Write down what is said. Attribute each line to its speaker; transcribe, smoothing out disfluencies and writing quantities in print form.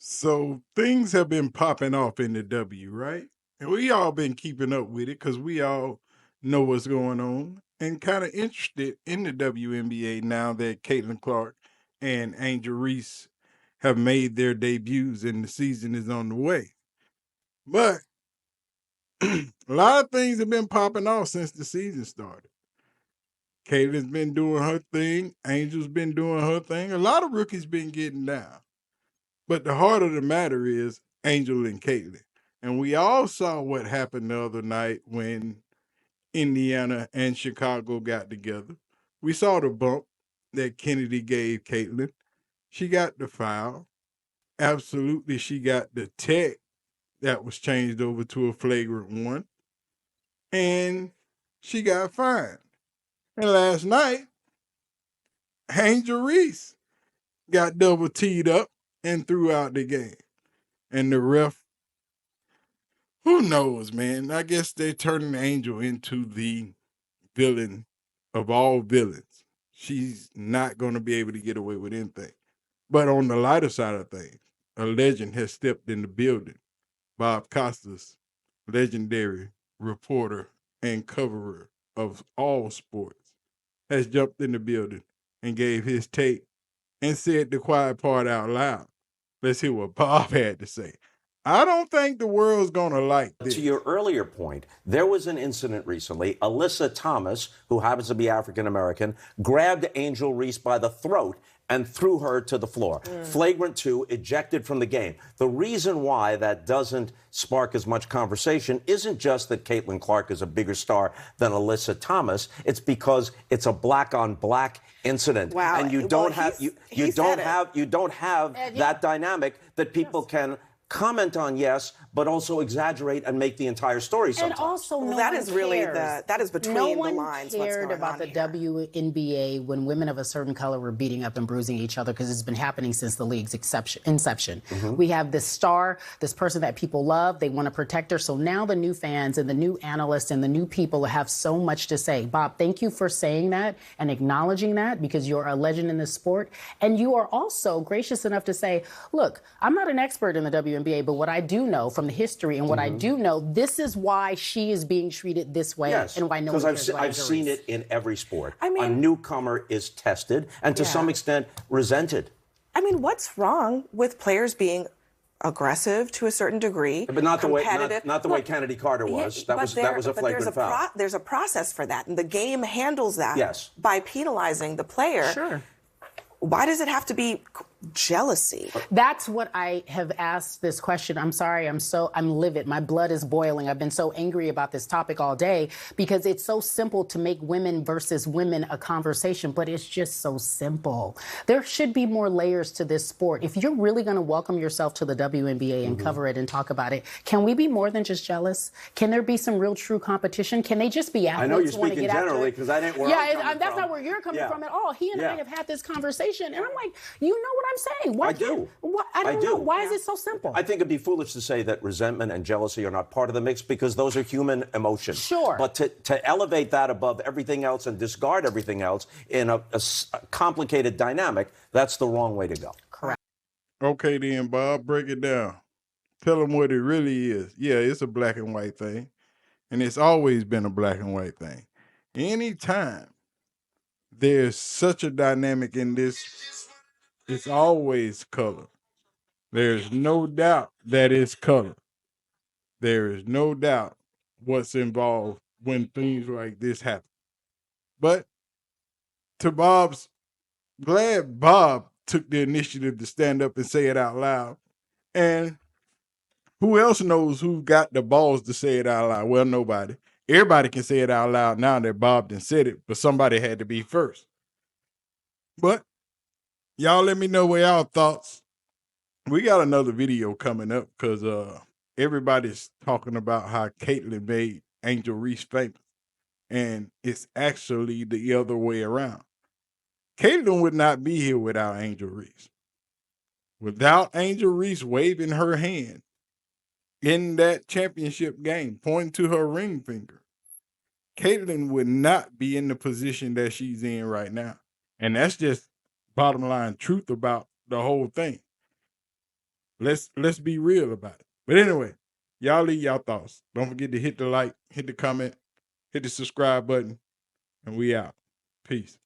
Speaker 1: So things have been popping off in the W, right? And we all been keeping up with it because we all know what's going on and kind of interested in the WNBA now that Caitlin Clark and Angel Reese have made their debuts and the season is on the way. But a lot of things have been popping off since the season started. Caitlin's been doing her thing, Angel's been doing her thing. A lot of rookies been getting down. But the heart of the matter is Angel and Caitlin. And we all saw what happened the other night when Indiana and Chicago got together. We saw the bump that Kennedy gave Caitlin. She got the foul. Absolutely, she got the tech that was changed over to a flagrant one. And she got fined. And last night, Angel Reese got double teed up and threw out the game. And the ref, who knows, man? I guess they're turning Angel into the villain of all villains. She's not going to be able to get away with anything. But on the lighter side of things, a legend has stepped in the building. Bob Costas, legendary reporter and coverer of all sports, has jumped in the building and gave his take and said the quiet part out loud. Let's hear what Bob had to say. I don't think the world's going to like this.
Speaker 2: To your earlier point, there was an incident recently. Alyssa Thomas, who happens to be African American, grabbed Angel Reese by the throat and threw her to the floor. Flagrant 2, ejected from the game. The reason why that doesn't spark as much conversation isn't just that Caitlin Clark is a bigger star than Alyssa Thomas. It's because it's a black on black incident.
Speaker 3: Wow.
Speaker 2: And you don't have that dynamic that people can comment on, yes, but also exaggerate and make the entire story sometimes.
Speaker 4: And also, no
Speaker 3: that
Speaker 4: one
Speaker 3: is really
Speaker 4: cares.
Speaker 3: that is between
Speaker 4: no
Speaker 3: the
Speaker 4: one
Speaker 3: lines.
Speaker 4: cared
Speaker 3: what's going
Speaker 4: about
Speaker 3: on
Speaker 4: the
Speaker 3: here.
Speaker 4: WNBA when women of a certain color were beating up and bruising each other because it's been happening since the league's inception. We have this star, this person that people love. They want to protect her. So now the new fans and the new analysts and the new people have so much to say. Bob, thank you for saying that and acknowledging that because you're a legend in this sport. And you are also gracious enough to say, look, I'm not an expert in the WNBA, but what I do know from the history and what I do know, this is why she is being treated this way and why no one cares about
Speaker 2: I've seen it in every sport.
Speaker 3: I mean,
Speaker 2: a newcomer is tested and to some extent resented.
Speaker 3: I mean, what's wrong with players being aggressive to a certain degree,
Speaker 2: but not the way
Speaker 3: Look,
Speaker 2: Kennedy Carter was. That was a flagrant foul.
Speaker 3: There's a process for that, and the game handles that by penalizing the player.
Speaker 4: Sure.
Speaker 3: Why does it have to be jealousy?
Speaker 4: That's what I have asked this question. I'm sorry, I'm livid. My blood is boiling. I've been so angry about this topic all day because it's so simple to make women versus women a conversation, but it's just so simple. There should be more layers to this sport. If you're really going to welcome yourself to the WNBA and cover it and talk about it, can we be more than just jealous? Can there be some real true competition? Can they just be athletes?
Speaker 2: I know you're speaking generally because I didn't.
Speaker 4: That's not where you're coming from at all. He and I have had this conversation, and I'm like, you know what I'm saying?
Speaker 2: I do.
Speaker 4: I don't know. Why is it so simple?
Speaker 2: I think it'd be foolish to say that resentment and jealousy are not part of the mix because those are human emotions.
Speaker 4: Sure.
Speaker 2: But to elevate that above everything else and discard everything else in a complicated dynamic, that's the wrong way to go.
Speaker 4: Correct.
Speaker 1: Okay then, Bob, break it down. Tell them what it really is. Yeah, it's a black and white thing. And it's always been a black and white thing. Anytime there's such a dynamic in this, it's always color. There's no doubt that it's color. There is no doubt what's involved when things like this happen. But to Bob's, glad Bob took the initiative to stand up and say it out loud. And who else knows who got the balls to say it out loud? Well, nobody. Everybody can say it out loud now that Bob done said it, but somebody had to be first. But y'all let me know what y'all thoughts. We got another video coming up because everybody's talking about how Caitlin made Angel Reese famous. And it's actually the other way around. Caitlin would not be here without Angel Reese. Without Angel Reese waving her hand in that championship game, pointing to her ring finger, Caitlin would not be in the position that she's in right now. And that's just bottom line truth about the whole thing. Let's be real about it. But anyway, y'all leave y'all thoughts. Don't forget to hit the like, hit the comment, hit the subscribe button, and we out. Peace.